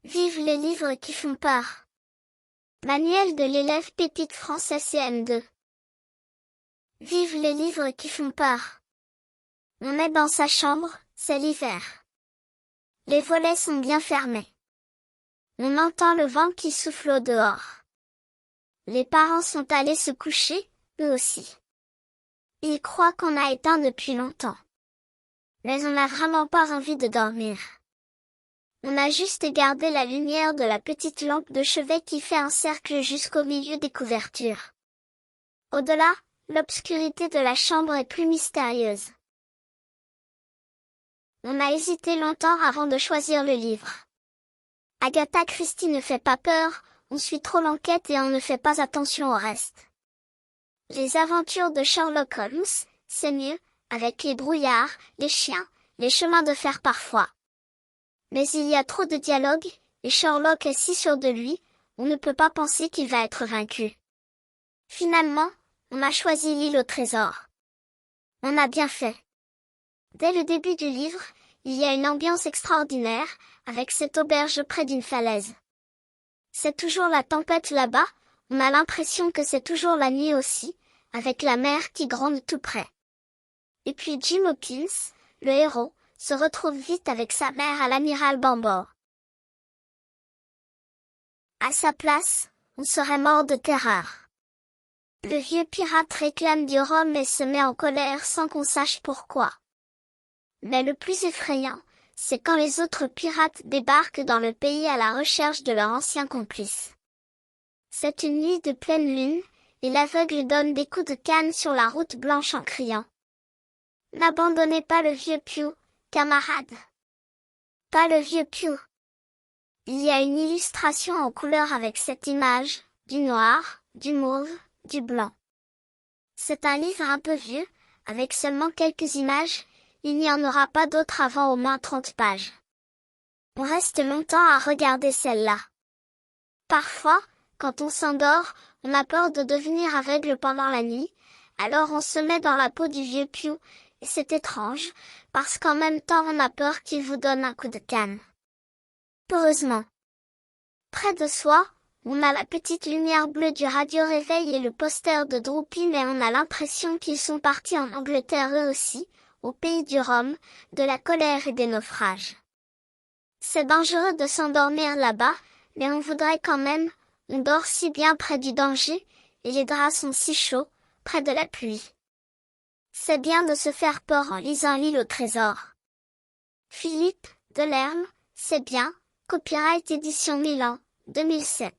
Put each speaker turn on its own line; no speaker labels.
Vive les livres qui font peur. Manuel de l'élève Pépite français CM2. Vive les livres qui font peur. On est dans sa chambre, c'est l'hiver. Les volets sont bien fermés. On entend le vent qui souffle au dehors. Les parents sont allés se coucher, eux aussi. Ils croient qu'on a éteint depuis longtemps. Mais on n'a vraiment pas envie de dormir. On a juste gardé la lumière de la petite lampe de chevet qui fait un cercle jusqu'au milieu des couvertures. Au-delà, l'obscurité de la chambre est plus mystérieuse. On a hésité longtemps avant de choisir le livre. Agatha Christie ne fait pas peur, on suit trop l'enquête et on ne fait pas attention au reste. Les aventures de Sherlock Holmes, c'est mieux, avec les brouillards, les chiens, les chemins de fer parfois. Mais il y a trop de dialogue, et Sherlock est si sûr de lui, on ne peut pas penser qu'il va être vaincu. Finalement, on a choisi l'île au trésor. On a bien fait. Dès le début du livre, il y a une ambiance extraordinaire, avec cette auberge près d'une falaise. C'est toujours la tempête là-bas, on a l'impression que c'est toujours la nuit aussi, avec la mer qui gronde tout près. Et puis Jim Hawkins, le héros, se retrouve vite avec sa mère à l'amiral Bambor. À sa place, on serait mort de terreur. Le vieux pirate réclame du rhum et se met en colère sans qu'on sache pourquoi. Mais le plus effrayant, c'est quand les autres pirates débarquent dans le pays à la recherche de leur ancien complice. C'est une nuit de pleine lune, et l'aveugle donne des coups de canne sur la route blanche en criant. N'abandonnez pas le vieux Pew, camarades. Pas le vieux Pew. Il y a une illustration en couleur avec cette image, du noir, du mauve, du blanc. C'est un livre un peu vieux, avec seulement quelques images, il n'y en aura pas d'autres avant au moins 30 pages. On reste longtemps à regarder celle-là. Parfois, quand on s'endort, on a peur de devenir aveugle pendant la nuit, alors on se met dans la peau du vieux Pew, et c'est étrange, parce qu'en même temps on a peur qu'il vous donne un coup de canne. Heureusement. Près de soi, on a la petite lumière bleue du radio-réveil et le poster de Droopy, mais on a l'impression qu'ils sont partis en Angleterre eux aussi, au pays du rhum, de la colère et des naufrages. C'est dangereux de s'endormir là-bas, mais on voudrait quand même, on dort si bien près du danger, et les draps sont si chauds, près de la pluie. C'est bien de se faire peur en lisant l'île au trésor. Philippe Delerme, c'est bien, copyright édition Milan, 2007.